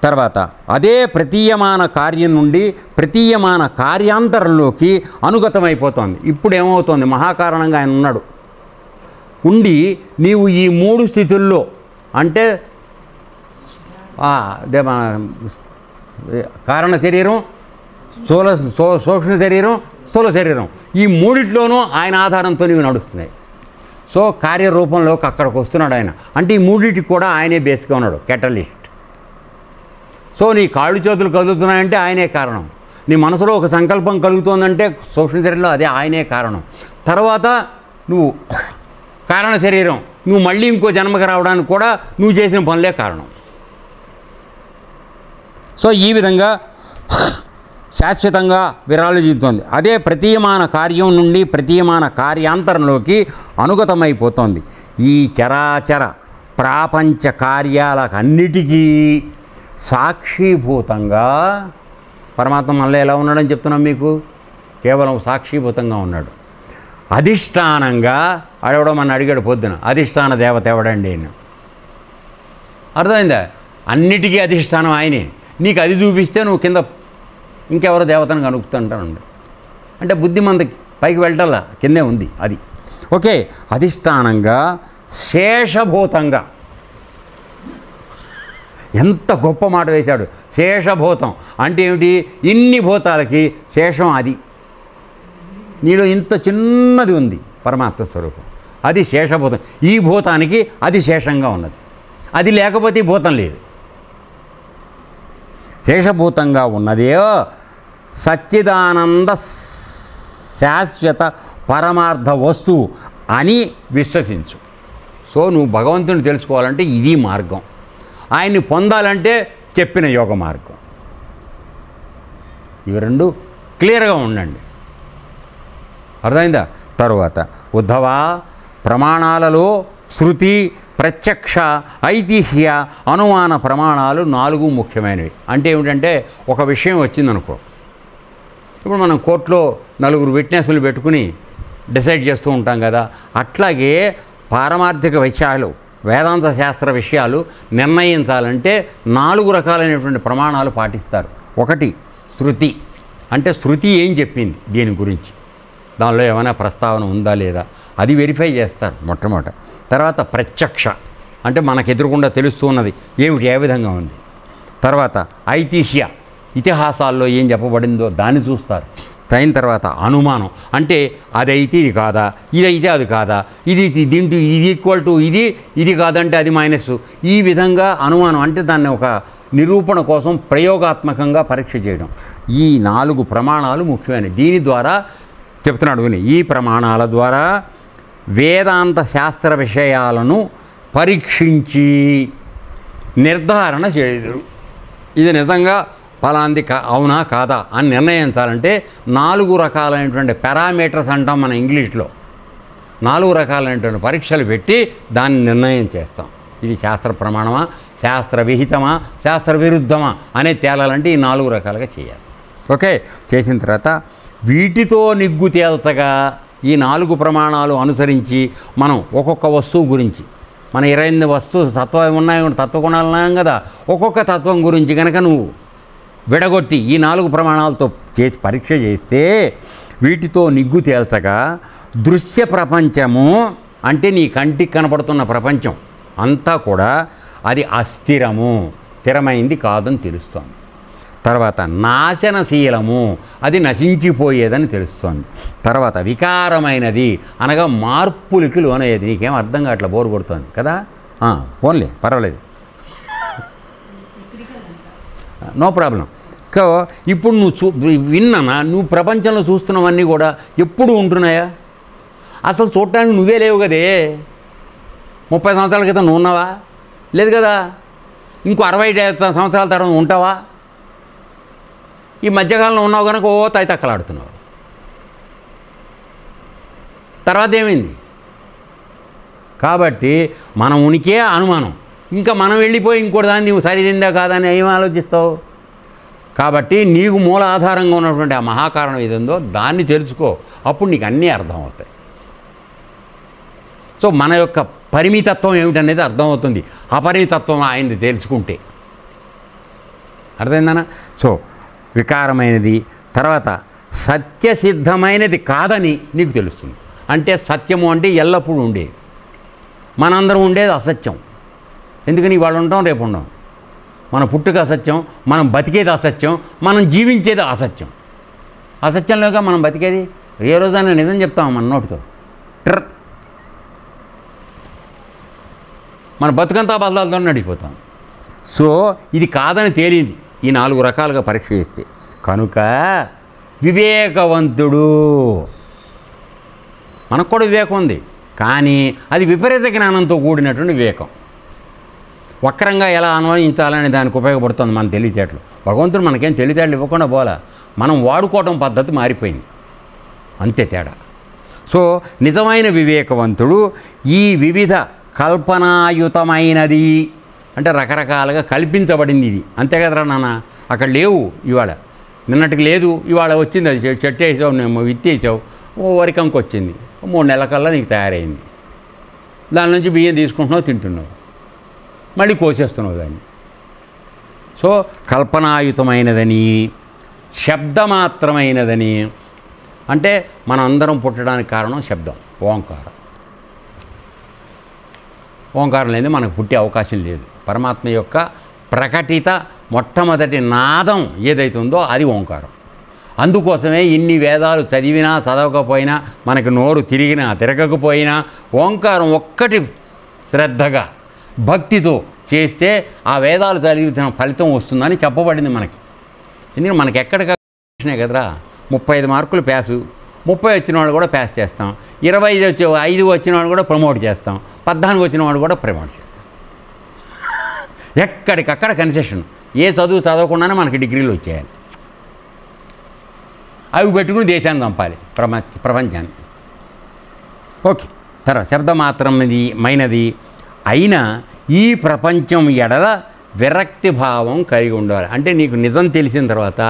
తర్వాత అదే ప్రతీయమాన కార్యం నుండి ప్రతీయమాన కార్యాంతరంలోకి అనుగతమైపోతుంది. ఇప్పుడు ఏమవుతుంది? మహాకారణంగా ఆయన ఉన్నాడు, ఉండి నీవు ఈ 3 స్థితుల్లో అంటే కారణ శరీరం, సూక్ష్మ శరీరం, స్థూల శరీరం, ఈ మూడిట్లోనూ ఆయన ఆధారంతో ఇవి నడుస్తున్నాయి. సో కార్యరూపంలోకి అక్కడికి వస్తున్నాడు ఆయన. అంటే ఈ మూడింటికి కూడా ఆయనే బేస్గా ఉన్నాడు, కెటలిస్ట్. సో నీ కాళ్ళు చేతులు కదులుతున్నాయంటే ఆయనే కారణం. నీ మనసులో ఒక సంకల్పం కలుగుతోందంటే సూక్ష్మ శరీరంలో అదే ఆయనే కారణం. తర్వాత నువ్వు కారణ శరీరం, నువ్వు మళ్ళీ ఇంకో జన్మకి రావడానికి కూడా నువ్వు చేసిన పనులే కారణం. సో ఈ విధంగా శాశ్వతంగా విరాళిల్లుతోంది. అదే ప్రతీయమాన కార్యం నుండి ప్రతీయమాన కార్యాంతరంలోకి అనుగతమైపోతుంది. ఈ చరాచర ప్రాపంచ కార్యాలకన్నిటికీ సాక్షీభూతంగా పరమాత్మ మళ్ళీ ఎలా ఉన్నాడని చెప్తున్నాం మీకు, కేవలం సాక్షీభూతంగా ఉన్నాడు. అధిష్టానంగా అడవడం మన అడిగాడు పొద్దున, అధిష్టాన దేవత ఎవడండి అని. అర్థమైందా? అన్నిటికీ అధిష్టానం ఆయనే. నీకు అది చూపిస్తే నువ్వు కింద ఇంకెవరో దేవతను కనుక్తుంటానండి. అంటే బుద్ధి మందకి పైకి వెళ్ళటల్లా, కిందే ఉంది అది. ఓకే, అధిష్టానంగా శేషభూతంగా, ఎంత గొప్ప మాట వేశాడు. శేషభూతం అంటే ఏమిటి? ఇన్ని భూతాలకి శేషం అది. నీలో ఇంత చిన్నది ఉంది పరమాత్మ స్వరూపం, అది శేషభూతం. ఈ భూతానికి అది శేషంగా ఉన్నది, అది లేకపోతే ఈ భూతం లేదు. శేషభూతంగా ఉన్నదే సచ్చిదానంద శాశ్వత పరమార్థ వస్తువు అని విశ్వసించు. సో నువ్వు భగవంతుని తెలుసుకోవాలంటే ఇది మార్గం, ఆయన్ని పొందాలంటే చెప్పిన యోగ మార్గం. ఇవి రెండు క్లియర్గా ఉండండి. అర్థమైందా? తరువాత ఉద్ధవ, ప్రమాణాలలో శృతి, ప్రత్యక్ష, ఐతిహ్య, అనుమాన ప్రమాణాలు 4 ముఖ్యమైనవి. అంటే ఏమిటంటే ఒక విషయం వచ్చిందనుకో, ఇప్పుడు మనం కోర్టులో 4 విట్నెస్లు పెట్టుకుని డిసైడ్ చేస్తూ ఉంటాం కదా, అట్లాగే పారమార్థిక విషయాలు, వేదాంత శాస్త్ర విషయాలు నిర్ణయించాలంటే 4 రకాలైనటువంటి ప్రమాణాలు పాటిస్తారు. ఒకటి శృతి, అంటే శృతి ఏం చెప్పింది దీని గురించి, దానిలో ఏమైనా ప్రస్తావన ఉందా లేదా అది వెరిఫై చేస్తారు మొట్టమొదట. తర్వాత ప్రత్యక్ష, అంటే మనకు ఎదురుకుండా తెలుస్తూ ఉన్నది ఏమిటి, ఏ విధంగా ఉంది. తర్వాత ఐతిహ్య, ఇతిహాసాల్లో ఏం చెప్పబడిందో దాన్ని చూస్తారు. అయిన తర్వాత అనుమానం, అంటే అదైతే ఇది కాదా, ఇదైతే అది కాదా, ఇది దీంట్లో ఇది ఈక్వల్ టు ఇది, ఇది కాదంటే అది మైనస్. ఈ విధంగా అనుమానం అంటే దాన్ని ఒక నిరూపణ కోసం ప్రయోగాత్మకంగా పరీక్ష చేయడం. ఈ 4 ప్రమాణాలు ముఖ్యమైనవి. దీని ద్వారా చెప్తున్నాడు విని, ఈ ప్రమాణాల ద్వారా వేదాంత శాస్త్ర విషయాలను పరీక్షించి నిర్ధారణ చేయదురు. ఇది నిజంగా ఫలాంది అవునా కాదా అని నిర్ణయించాలంటే 4 రకాలైనటువంటి పారామీటర్స్ అంటాం మన ఇంగ్లీష్లో. 4 రకాలైనటువంటి పరీక్షలు పెట్టి దాన్ని నిర్ణయం చేస్తాం. ఇది శాస్త్ర ప్రమాణమా, శాస్త్ర విహితమా, శాస్త్ర విరుద్ధమా అనేది తేలాలంటే ఈ 4 రకాలుగా చేయాలి. ఓకే, చేసిన తర్వాత వీటితో నిగ్గు తేల్చగా ఈ 4 ప్రమాణాలు అనుసరించి మనం ఒక్కొక్క వస్తువు గురించి, మన 28 వస్తువు తత్వం ఉన్నాయి, తత్వగుణాలు ఉన్నాం కదా, ఒక్కొక్క తత్వం గురించి కనుక నువ్వు విడగొట్టి ఈ 4 ప్రమాణాలతో చేసి పరీక్ష చేస్తే వీటితో నిగ్గు తేల్చగా దృశ్య ప్రపంచము, అంటే నీ కంటికి కనపడుతున్న ప్రపంచం అంతా కూడా అది అస్థిరము, స్థిరమైంది కాదని తెలుస్తోంది. తర్వాత నాశనశీలము, అది నశించిపోయేదని తెలుస్తోంది. తర్వాత వికారమైనది, అనగా మార్పులకి లోనయ్యేది. నీకేం అర్థం కావట్లా, బోరు కొడుతోంది కదా, పోన్లే పర్వాలేదు, నో ప్రాబ్లం. సో ఇప్పుడు నువ్వు విన్నానా, నువ్వు ప్రపంచంలో చూస్తున్నవన్నీ కూడా ఎప్పుడు ఉంటున్నాయా? అసలు చూడటానికి నువ్వే లేవు కదే. 30 సంవత్సరాల క్రితం నువ్వు ఉన్నావా? లేదు కదా. ఇంకో 60 సంవత్సరాల తర్వాత ఉంటావా? ఈ మధ్యకాలంలో ఉన్నావు కనుక ఓ తైతక్కలాడుతున్నావు. తర్వాత ఏమైంది? కాబట్టి మన ఉనికే అనుమానం. ఇంకా మనం వెళ్ళిపోయి ఇంకోటి దాన్ని నువ్వు సరిదిందా కాదని ఏం ఆలోచిస్తావు? కాబట్టి నీకు మూల ఆధారంగా ఉన్నటువంటి ఆ మహాకారణం ఏదందో దాన్ని తెలుసుకో, అప్పుడు నీకు అన్నీ అర్థమవుతాయి. సో మన యొక్క పరిమితత్వం ఏమిటనేది అర్థమవుతుంది, అపరిమితత్వం ఆయనది తెలుసుకుంటే. అర్థమైందనా? సో వికారమైనది, తర్వాత సత్యసిద్ధమైనది కాదని నీకు తెలుస్తుంది. అంటే సత్యము అంటే ఎల్లప్పుడూ ఉండేది, మనందరం ఉండేది అసత్యం. ఎందుకని వాళ్ళు ఉంటాం రేపు ఉండం. మన పుట్టుక అసత్యం, మనం బతికేది అసత్యం, మనం జీవించేది అసత్యం. అసత్యంలోగా మనం బతికేది. ఏ రోజైనా నిజం చెప్తాం మన నోటితో? మన బతుకంతా బదలాలతో నడిపోతాం. సో ఇది కాదని తేలింది ఈ 4 రకాలుగా పరీక్ష చేస్తే. కనుక వివేకవంతుడు, మనకు కూడా వివేకం ఉంది, కానీ అది విపరీత జ్ఞానంతో కూడినటువంటి వివేకం. వక్రంగా ఎలా అన్వయించాలని దానికి ఉపయోగపడుతుంది మన తెలివితేటలు. భగవంతుడు మనకేం తెలివితేటలు ఇవ్వకుండా పోలా, మనం వాడుకోవటం పద్ధతి మారిపోయింది, అంతే తేడా. సో నిజమైన వివేకవంతుడు ఈ వివిధ కల్పనాయుతమైనది అంటే రకరకాలుగా కల్పించబడింది ఇది, అంతే కదరా నాన్న. అక్కడ లేవు, ఇవాళ నిన్నటికి లేదు, ఇవాళ వచ్చింది. అది చెట్టు వేసావు, నేను విత్తి వేసావు, వరికంకి వచ్చింది, 3 నెలల కల్లా నీకు తయారైంది. దాని నుంచి బియ్యం తీసుకుంటున్నావు, తింటున్నావు, మళ్ళీ కోసేస్తున్నావు దాన్ని. సో కల్పనాయుతమైనదని, శబ్దమాత్రమైనదని, అంటే మనం అందరం పుట్టడానికి కారణం శబ్దం, ఓంకారం. ఓంకారం లేని మనకు పుట్టే అవకాశం లేదు. పరమాత్మ యొక్క ప్రకటిత మొట్టమొదటి నాదం ఏదైతే ఉందో అది ఓంకారం. అందుకోసమే ఇన్ని వేదాలు చదివినా చదవకపోయినా, మనకు నోరు తిరిగినా తిరగకపోయినా, ఓంకారం ఒక్కటి శ్రద్ధగా భక్తితో చేస్తే ఆ వేదాలు చదివిన ఫలితం వస్తుందని చెప్పబడింది మనకి. ఎందుకంటే మనకి ఎక్కడికనే కదరా 35 మార్కులు ప్యాసు, 30 వచ్చిన వాళ్ళు కూడా ప్యాస్ చేస్తాం, 25 వచ్చిన వాళ్ళు కూడా ప్రమోట్ చేస్తాం, 14 వచ్చిన వాళ్ళు కూడా ప్రమోట్ చేస్తాం. ఎక్కడికక్కడ కన్సెషన్. ఏ చదువు చదవకుండానే మనకి డిగ్రీలు వచ్చేయాలి. అవి పెట్టుకుని దేశాన్ని చంపాలి, ప్రపంచాన్ని. ఓకే, తర్వాత శబ్దమాత్రమైనది అయినా ఈ ప్రపంచం ఎడల విరక్తి భావం కలిగి ఉండాలి. అంటే నీకు నిజం తెలిసిన తర్వాత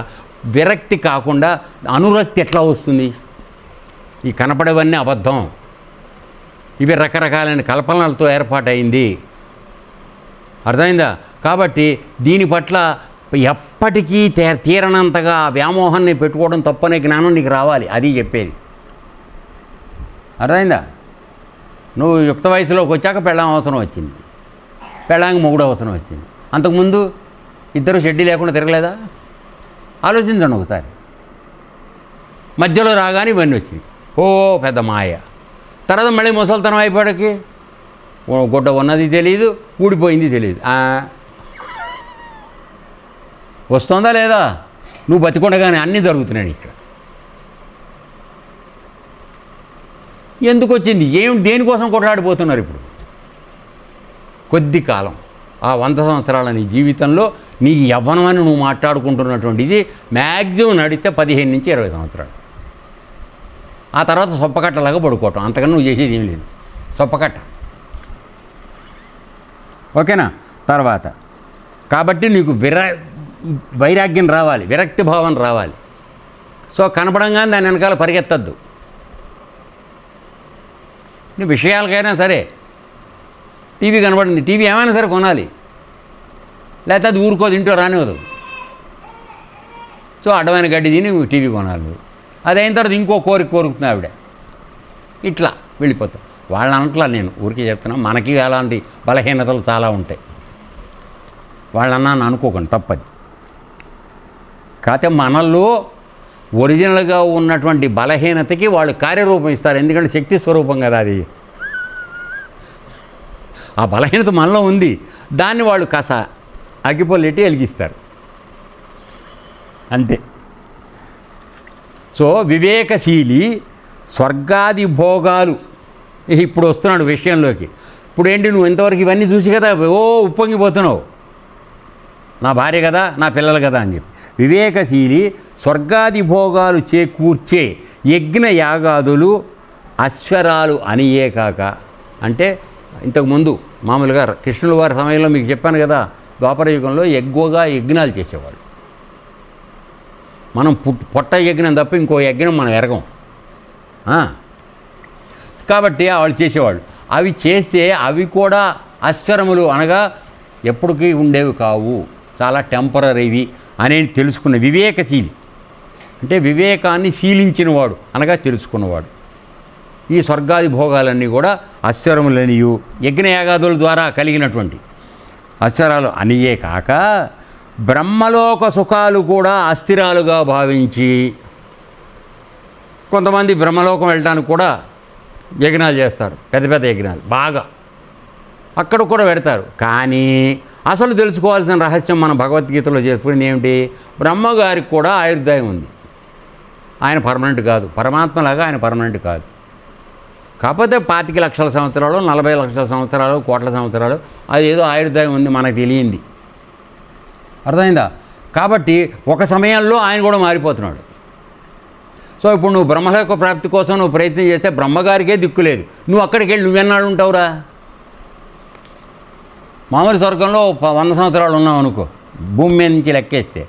విరక్తి కాకుండా అనురక్తి ఎట్లా వస్తుంది? ఈ కనపడేవన్నీ అబద్ధం, ఇవి రకరకాలైన కల్పనలతో ఏర్పాటైంది, అర్థమైందా? కాబట్టి దీని పట్ల ఎప్పటికీ తీరనంతగా వ్యామోహాన్ని పెట్టుకోవడం తప్పనే జ్ఞానం నీకు రావాలి, అది చెప్పేది. అర్థమైందా? నువ్వు యుక్త వయసులోకి వచ్చాక పెళ్ళాం అవసరం వచ్చింది, పెళ్ళాంగి మొగుడు అవసరం వచ్చింది. అంతకుముందు ఇద్దరు షెడ్డి లేకుండా తిరగలేదా? ఆలోచించండి ఒకసారి. మధ్యలో రాగానే ఇవన్నీ వచ్చింది, ఓ పెద్ద మాయ. తర్వాత మళ్ళీ ముసలితనం అయిపోయాడికి గుడ్డ ఉన్నది తెలియదు, ఊడిపోయింది తెలియదు. వస్తుందా లేదా? నువ్వు బతికొండగానే అన్నీ జరుగుతున్నాయి ఇక్కడ. ఎందుకు వచ్చింది? దేనికోసం కొట్లాడిపోతున్నారు ఇప్పుడు? కొద్ది కాలం, ఆ 100 సంవత్సరాల నీ జీవితంలో నీ యవ్వనమని నువ్వు మాట్లాడుకుంటున్నటువంటిది మ్యాక్సిమం నడిస్తే 15 నుంచి 20 సంవత్సరాలు. ఆ తర్వాత సొప్పకట్టలాగా పడుకోవటం, అంతకన్నా నువ్వు చేసేది ఏం లేదు, సొప్పకట్ట. ఓకేనా? తర్వాత కాబట్టి నీకు వైరాగ్యం రావాలి, విరక్తి భావం రావాలి. సో కనపడంగానే దాని వెనకాల పరిగెత్తద్దు. నీ విషయాలకైనా సరే, టీవీ కనబడింది, టీవీ ఏమైనా సరే కొనాలి, లేకపోతే అది ఊరుకోదు, ఇంట్లో రానివ్వదు. సో అడ్డమైన గడ్డి తిని టీవీ కొనాలి. అది అయిన తర్వాత ఇంకో కోరుకుతుంది ఆవిడ, ఇట్లా వెళ్ళిపోతాం. వాళ్ళ అంట్లా నేను ఊరికే చెప్తున్నా, మనకి అలాంటి బలహీనతలు చాలా ఉంటాయి. వాళ్ళన్నా అనుకోకండి, తప్పది. కాకపోతే మనల్లో ఒరిజినల్గా ఉన్నటువంటి బలహీనతకి వాళ్ళు కార్యరూపం ఇస్తారు, ఎందుకంటే శక్తి స్వరూపం కదా అది. ఆ బలహీనత మనలో ఉంది, దాన్ని వాళ్ళు కాస్త అగ్గిపొల్లెట్టి వెలిగిస్తారు, అంతే. సో వివేకశీలి స్వర్గాది భోగాలు. ఇప్పుడు వస్తున్నాడు విషయంలోకి. ఇప్పుడు ఏంటి, నువ్వు ఇంతవరకు ఇవన్నీ చూసి కదా ఉప్పొంగిపోతున్నావు, నా భార్య కదా, నా పిల్లలు కదా అని చెప్పి. వివేకశీలి స్వర్గాది భోగాలు చేకూర్చే యజ్ఞ యాగాదులు అశ్వరాలు అనియే కాక, అంటే ఇంతకుముందు మామూలుగా కృష్ణుల వారి సమయంలో మీకు చెప్పాను కదా, ద్వాపర యుగంలో ఎక్కువగా యజ్ఞాలు చేసేవాళ్ళు. మనం పొట్ట యజ్ఞం తప్ప ఇంకో యజ్ఞం మనం ఎరగం. కాబట్టి వాళ్ళు చేసేవాళ్ళు. అవి చేస్తే అవి కూడా అశ్వరములు, అనగా ఎప్పటికీ ఉండేవి కావు, చాలా టెంపరరీవి అనేది తెలుసుకున్న వివేకశీలి. అంటే వివేకాన్ని శీలించినవాడు, అనగా తెలుసుకున్నవాడు. ఈ స్వర్గాది భోగాలన్నీ కూడా అశ్వరములనియు యజ్ఞయాగాదుల ద్వారా కలిగినటువంటి అస్థిరాలు అనియే కాక బ్రహ్మలోక సుఖాలు కూడా అస్థిరాలుగా భావించి కొంతమంది బ్రహ్మలోకం వెళ్ళడానికి కూడా యజ్ఞాలు చేస్తారు, పెద్ద పెద్ద యజ్ఞాలు బాగా అక్కడ కూడా పెడతారు. కానీ అసలు తెలుసుకోవాల్సిన రహస్యం మన భగవద్గీతలో చెప్పింది ఏమిటి? బ్రహ్మగారికి కూడా ఆయుర్దాయం ఉంది. ఆయన పర్మనెంట్ కాదు, పరమాత్మలాగా ఆయన పర్మనెంట్ కాదు. కాకపోతే 25 లక్షల సంవత్సరాలు, 40 లక్షల సంవత్సరాలు, కోట్ల సంవత్సరాలు అది ఏదో ఆయుర్దాయం ఉంది, మనకు తెలియంది. అర్థమైందా? కాబట్టి ఒక సమయంలో ఆయన కూడా మారిపోతున్నాడు. సో ఇప్పుడు నువ్వు బ్రహ్మలోక ప్రాప్తి కోసం నువ్వు ప్రయత్నం చేస్తే బ్రహ్మగారికే దిక్కులేదు. నువ్వు అక్కడికి వెళ్ళి నువ్వెన్నాళ్ళు ఉంటావురా? మామూలు స్వర్గంలో 100 సంవత్సరాలు ఉన్నావు అనుకో, భూమి మీద నుంచి లెక్కేస్తే.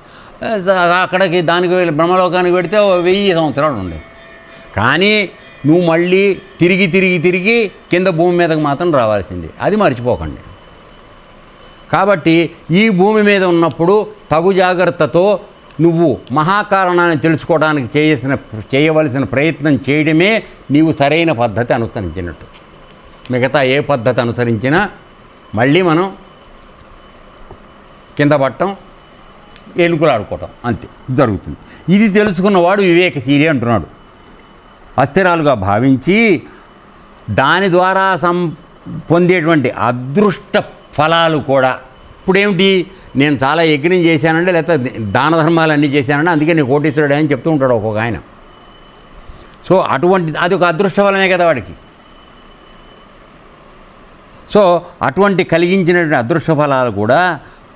అక్కడికి దానికి వెళ్ళి బ్రహ్మలోకానికి పెడితే 1000 సంవత్సరాలు ఉండేవి. కానీ నువ్వు మళ్ళీ తిరిగి కింద భూమి మీదకి మాత్రం రావాల్సింది, అది మర్చిపోకండి. కాబట్టి ఈ భూమి మీద ఉన్నప్పుడు తగు జాగ్రత్తతో నువ్వు మహాకారణాన్ని తెలుసుకోవడానికి చేయవలసిన ప్రయత్నం చేయడమే నీవు సరైన పద్ధతి అనుసరించినట్టు. మిగతా ఏ పద్ధతి అనుసరించినా మళ్ళీ మనం కింద పట్టం, ఎలుకలాడుకోవటం అంతే జరుగుతుంది. ఇది తెలుసుకున్నవాడు వివేకశీలి అంటున్నాడు. అస్థిరాలుగా భావించి దాని ద్వారా పొందేటువంటి అదృష్ట ఫలాలు కూడా ఇప్పుడేమిటి, నేను చాలా యజ్ఞం చేశానంటే లేకపోతే దాన ధర్మాలు అన్నీ చేశానంటే అందుకే నేను కోటీశ్వరుడే అని చెప్తూ ఉంటాడు ఒక్కొక్క ఆయన. సో అది ఒక అదృష్ట ఫలమే కదా వాడికి. సో అటువంటి కలిగించినటువంటి అదృష్ట ఫలాలు కూడా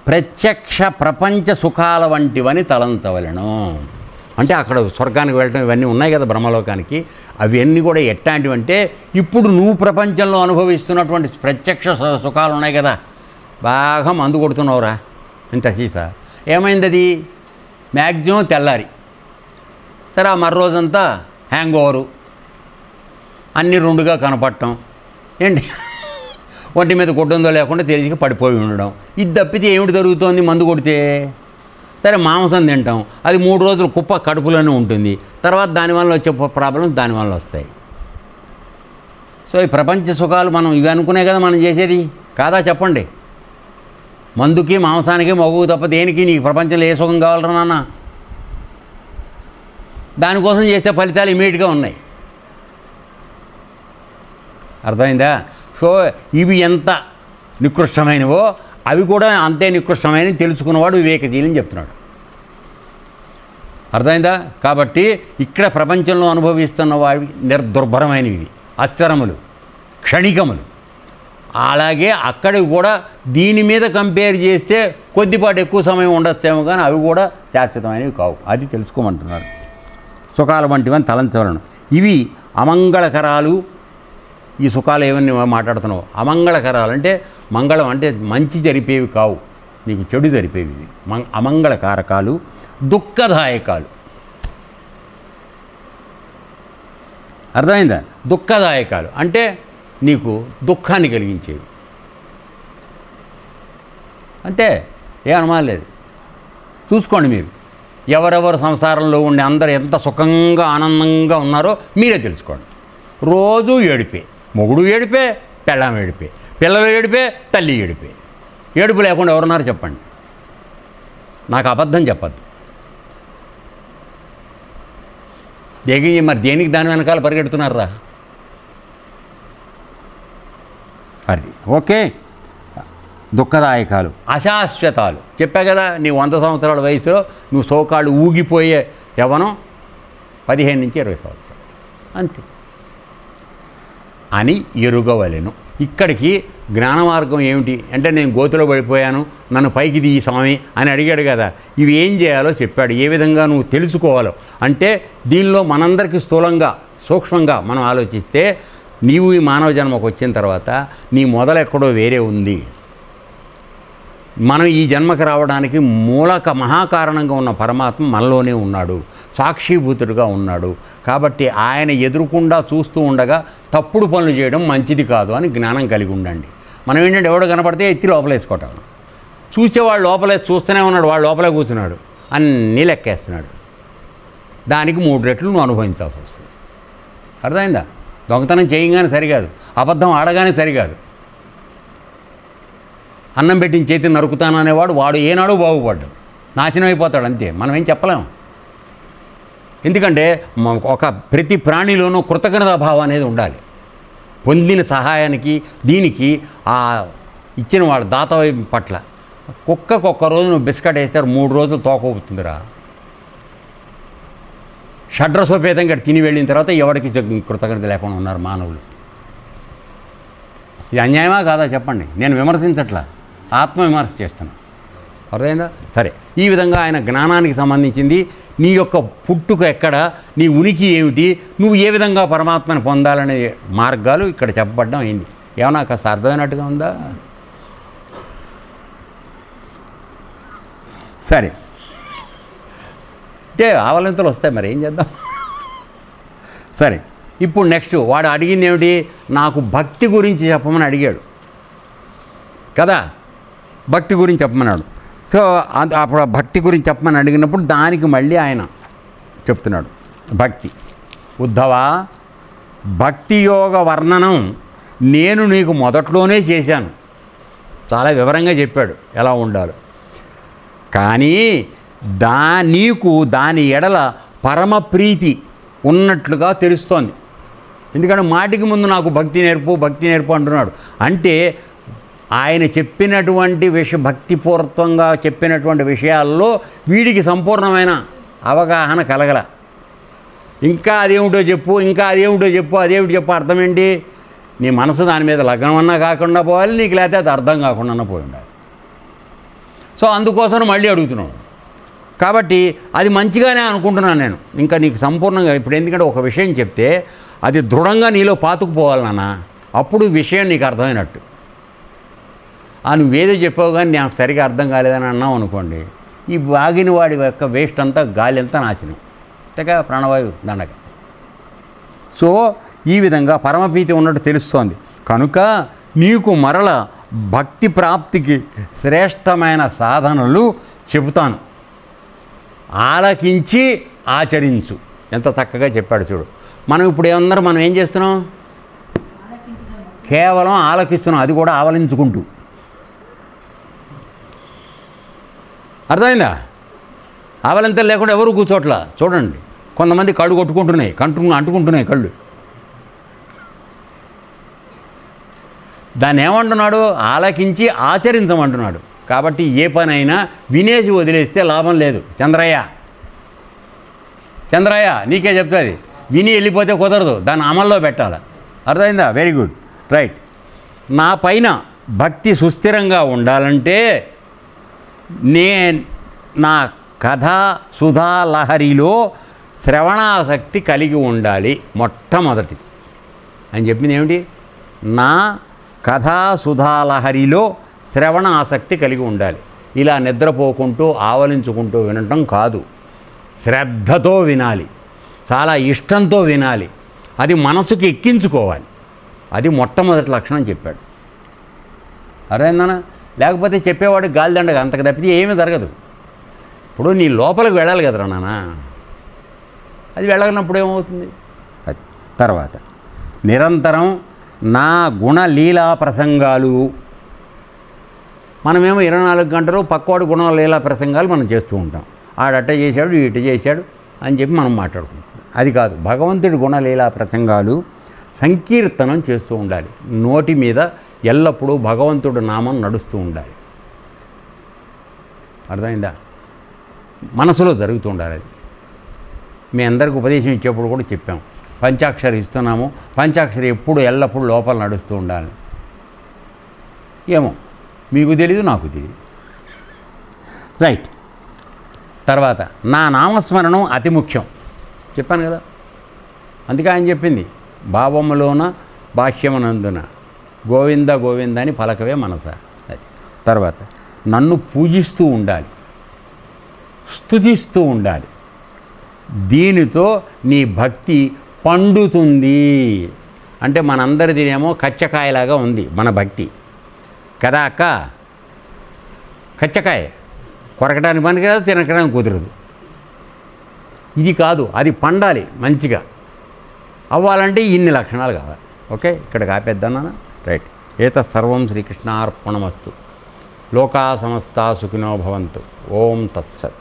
ప్రత్యక్ష ప్రపంచ సుఖాల వంటివని తలంచవలను. అంటే అక్కడ స్వర్గానికి వెళ్ళడం ఇవన్నీ ఉన్నాయి కదా బ్రహ్మలోకానికి, అవన్నీ కూడా ఎట్లాంటివంటే ఇప్పుడు నువ్వు ప్రపంచంలో అనుభవిస్తున్నటువంటి ప్రత్యక్ష సుఖాలు ఉన్నాయి కదా, బాగా మందు కొడుతున్నావురా ఇంత సీసా, ఏమైంది అది మ్యాక్సిమం తెల్లారి తర్వాత మరో రోజంతా హ్యాంగ్ ఓవరు, అన్నీ రెండుగా కనపడటం ఏంటి, ఒంటి మీద కొట్టుందో లేకుండా తెలిసి పడిపోయి ఉండడం. ఇది తప్పితే ఏమిటి జరుగుతోంది? మందు కొడితే సరే మాంసం తింటాం, అది 3 రోజులు కుప్ప కడుపులోనే ఉంటుంది, తర్వాత దానివల్ల వచ్చే ప్రాబ్లమ్స్ దానివల్ల వస్తాయి. సో ఈ ప్రపంచ సుఖాలు మనం ఇవి అనుకునే కదా మనం చేసేది కాదా చెప్పండి? మందుకి మాంసానికి మగువు తప్ప దేనికి నీకు ప్రపంచంలో ఏ సుఖం కావాలరా నాన్న? దానికోసం చేస్తే ఫలితాలు ఇమీడియట్గా ఉన్నాయి. అర్థమైందా? సో ఇవి ఎంత నికృష్టమైనవో అవి కూడా అంతే నికృష్టమైన తెలుసుకున్నవాడు వివేకశీలి అని చెప్తున్నాడు. అర్థమైందా? కాబట్టి ఇక్కడ ప్రపంచంలో అనుభవిస్తున్న వావి దుర్భరమైనవి, అస్థిరములు, క్షణికములు. అలాగే అక్కడికి కూడా దీని మీద కంపేర్ చేస్తే కొద్దిపాటు ఎక్కువ సమయం ఉండొచ్చేమో, కానీ అవి కూడా శాశ్వతమైనవి కావు. అది తెలుసుకోమంటున్నారు. సుఖాల వంటివని తలంచవలను. ఇవి అమంగళకరాలు. ఈ సుఖాలు ఏమని మాట్లాడుతున్నావు? అమంగళకరాలు అంటే మంగళం అంటే మంచి జరిపేవి కావు, నీకు చెడు జరిపేవి. అమంగళకారకాలు, దుఃఖదాయకాలు. అర్థమైందా? దుఃఖదాయకాలు అంటే నీకు దుఃఖాన్ని కలిగించేవి అంతే, ఏ అనుమానం లేదు. చూసుకోండి మీరు ఎవరెవరు సంసారంలో ఉండి అందరూ ఎంత సుఖంగా ఆనందంగా ఉన్నారో మీరే తెలుసుకోండి. రోజు ఏడిపే, మొగుడు ఏడిపే, పెళ్ళాం ఏడిపే, పిల్లలు ఏడిపే, తల్లి ఏడిపే. ఏడుపు లేకుండా ఎవరున్నారు చెప్పండి? నాకు అబద్ధం చెప్పద్దు. మరి దేనికి దాని వెనకాల పరిగెడుతున్నారా? అది ఓకే. దుఃఖదాయకాలు, అశాశ్వతాలు. చెప్పా కదా, నీ 100 సంవత్సరాల వయసులో నువ్వు సోకాళ్ళు ఊగిపోయే యవ్వనం 15 నుంచి 20 సంవత్సరాలు అంతే అని ఎరుగవలెను. ఇక్కడికి జ్ఞాన మార్గం ఏమిటి అంటే, నేను గోతులో పడిపోయాను నన్ను పైకి తీయి స్వామి అని అడిగాడు కదా, ఇవి ఏం చేయాలో చెప్పాడు, ఏ విధంగా నువ్వు తెలుసుకోవాలో. అంటే దీనిలో మనందరికీ స్థూలంగా సూక్ష్మంగా మనం ఆలోచిస్తే, నీవు ఈ మానవ జన్మకు వచ్చిన తర్వాత నీ మొదలెక్కడో వేరే ఉంది. మనం ఈ జన్మకి రావడానికి మూలక మహాకారణంగా ఉన్న పరమాత్మ మనలోనే ఉన్నాడు, సాక్షిభూతుడుగా ఉన్నాడు. కాబట్టి ఆయన ఎదురుకుండా చూస్తూ ఉండగా తప్పుడు పనులు చేయడం మంచిది కాదు అని జ్ఞానం కలిగి ఉండండి. మనం ఏంటంటే ఎవడో కనపడితే ఎత్తి లోపలేసుకోవటం, చూసేవాడు లోపలేసి చూస్తూనే ఉన్నాడు, వాడు లోపలే కూర్చున్నాడు, అన్నీ లెక్కేస్తున్నాడు. దానికి 3 రెట్లు నువ్వు అనుభవించాల్సి వస్తుంది. అర్థమైందా? దొంగతనం చేయగానే సరికాదు, అబద్ధం ఆడగానే సరికాదు. అన్నం పెట్టిన చేతిని నరుకుతాననేవాడు వాడు ఏనాడు బాగుపడ్డాడు, నాశనం అయిపోతాడు, అంతే. మనం ఏం చెప్పలేము. ఎందుకంటే ఒక ప్రతి ప్రాణిలోనూ కృతజ్ఞతా భావం అనేది ఉండాలి. పొందిన సహాయానికి దీనికి ఆ ఇచ్చిన వాడు దాత పట్ల. కుక్కకు ఒక్క రోజు నువ్వు బిస్కెట్ వేస్తారు 3 రోజులు తోకపోతుందిరా. షడ్రసోపేతంగా తిని వెళ్ళిన తర్వాత ఎవరికి కృతజ్ఞత లేకుండా ఉన్నారు మానవులు. ఇది అన్యాయమా కాదా చెప్పండి. నేను విమర్శించట్లా, ఆత్మవిమర్శ చేస్తున్నా. అర్థమైందా? సరే, ఈ విధంగా ఆయన జ్ఞానానికి సంబంధించింది, నీ యొక్క పుట్టుక ఎక్కడ, నీ ఉనికి ఏమిటి, నువ్వు ఏ విధంగా పరమాత్మను పొందాలనే మార్గాలు ఇక్కడ చెప్పబడ్డం అయింది. ఏమన్నా కాస్త అర్థమైనట్టుగా ఉందా? సరే, అంటే ఆవలింతలు వస్తాయి, మరి ఏం చేద్దాం. సరే, ఇప్పుడు నెక్స్ట్ వాడు అడిగింది ఏమిటి? నాకు భక్తి గురించి చెప్పమని అడిగాడు కదా, భక్తి గురించి చెప్పమన్నాడు. సో అప్పుడు భక్తి గురించి చెప్పమని అడిగినప్పుడు దానికి మళ్ళీ ఆయన చెప్తున్నాడు. భక్తి ఉద్ధవా, భక్తి యోగ వర్ణనం నేను నీకు మొదట్లోనే చేశాను, చాలా వివరంగా చెప్పాడు ఎలా ఉండాలో. కానీ నీకు దాని ఎడల పరమ ప్రీతి ఉన్నట్లుగా తెలుస్తోంది. ఎందుకంటే మాటికి ముందు నాకు భక్తి నేర్పు అంటున్నాడు. అంటే ఆయన చెప్పినటువంటి భక్తిపూర్వకంగా చెప్పినటువంటి విషయాల్లో వీడికి సంపూర్ణమైన అవగాహన కలగల. ఇంకా అదేమిటో చెప్పు, అదేమిటి చెప్పు, అర్థం ఏంటి? నీ మనసు దాని మీద లగ్నమన్నా కాకుండా పోవాలి, నీకు లేకపోతే అది అర్థం కాకుండా పోయి ఉండాలి. సో అందుకోసం మళ్ళీ అడుగుతున్నాడు. కాబట్టి అది మంచిగానే అనుకుంటున్నాను నేను. ఇంకా నీకు సంపూర్ణంగా ఇప్పుడు, ఎందుకంటే ఒక విషయం చెప్తే అది దృఢంగా నీలో పాతుకుపోవాలి నాన్న, అప్పుడు విషయం నీకు అర్థమైనట్టు. నువ్వేదో చెప్పావు కానీ నాకు సరిగా అర్థం కాలేదని అన్నావు అనుకోండి, ఈ వాగిన వాడి యొక్క వేస్ట్ అంతా, గాలి అంతా నాశనం, అంతగా ప్రాణవాయువు దండగ. సో ఈ విధంగా పరమప్రీతి ఉన్నట్టు తెలుస్తోంది. కనుక నీకు మరల భక్తి ప్రాప్తికి శ్రేష్టమైన సాధనలు చెబుతాను, ఆలకించి ఆచరించు. ఎంత చక్కగా చెప్పాడు చూడు. మనం ఇప్పుడు మనం ఏం చేస్తున్నాం? కేవలం ఆలకిస్తున్నాం, అది కూడా ఆవలించుకుంటూ. అర్థమైందా? ఆవలింతలు లేకుండా ఎవరు కూర్చోట్లా. చూడండి, కొంతమంది కళ్ళు కొట్టుకుంటున్నాయి, అంటుకుంటున్నాయి కళ్ళు. దాన్ని ఏమంటున్నాడు? ఆలకించి ఆచరించమంటున్నాడు. కాబట్టి ఏ పనైనా వినేసి వదిలేస్తే లాభం లేదు. చంద్రయ్య నీకే చెప్తుంది, విని వెళ్ళిపోతే కుదరదు, దాన్ని అమల్లో పెట్టాలి. అర్థమైందా? Very good, right. నా పైన భక్తి సుస్థిరంగా ఉండాలంటే నా కథా సుధా లహరిలో శ్రవణాసక్తి కలిగి ఉండాలి మొట్టమొదటిది అని చెప్పింది. ఏమిటి? నా కథా సుధాలహరిలో శ్రవణ ఆసక్తి కలిగి ఉండాలి. ఇలా నిద్రపోకుంటూ ఆవలించుకుంటూ వినటం కాదు, శ్రద్ధతో వినాలి, చాలా ఇష్టంతో వినాలి, అది మనసుకి ఎక్కించుకోవాలి. అది మొట్టమొదటి లక్షణం చెప్పాడు. అర్థమైందనా? లేకపోతే చెప్పేవాడికి గాలిదండగా, అంతకు తప్పితే ఏమీ జరగదు. ఇప్పుడు నీ లోపలికి వెళ్ళాలి కదరా నాన్న, అది వెళ్ళగినప్పుడు ఏమవుతుంది? అది తర్వాత నిరంతరం నా గుణలీలా ప్రసంగాలు. మనమేమో 24 గంటలు పక్కోడు గుణలీలా ప్రసంగాలు మనం చేస్తూ ఉంటాం. ఆడట్ట చేశాడు, ఇటు చేశాడు అని చెప్పి మనం మాట్లాడుకుంటాం. అది కాదు, భగవంతుడి గుణలీలా ప్రసంగాలు సంకీర్తనం చేస్తూ ఉండాలి. నోటి మీద ఎల్లప్పుడూ భగవంతుడి నామం నడుస్తూ ఉండాలి. అర్థమైందా? మనసులో జరుగుతూ ఉండాలి. అది మీ అందరికి ఉపదేశం ఇచ్చేప్పుడు కూడా చెప్పాం. పంచాక్షరి ఇస్తున్నాము, పంచాక్షరి ఎప్పుడు ఎల్లప్పుడూ లోపల నడుస్తూ ఉండాలి. ఏమో మీకు తెలీదు, నాకు తెలియదు. రైట్. తర్వాత నా నామస్మరణం అతి ముఖ్యం చెప్పాను కదా. అందుకే ఆయన చెప్పింది, భావములోన బాహ్యమనందున గోవింద గోవింద అని పలకవే మనస. అది తర్వాత నన్ను పూజిస్తూ ఉండాలి, స్తుతిస్తూ ఉండాలి. దీనితో నీ భక్తి పండుతుంది. అంటే మనందరిదినేమో కచ్చకాయలాగా ఉంది మన భక్తి కదా అక్క. కచ్చకాయ కొరకడానికి పనికి కాదు, తినకడానికి కుదరదు. ఇది కాదు, అది పండాలి మంచిగా. అవ్వాలంటే ఇన్ని లక్షణాలు కావాలి. ఓకే, ఇక్కడ ఆపేద్దానా? రైట్. ఏత సర్వం శ్రీకృష్ణార్పణమస్తు. లోకా సమస్తా సుఖినో భవంతు. ఓం తత్సత్.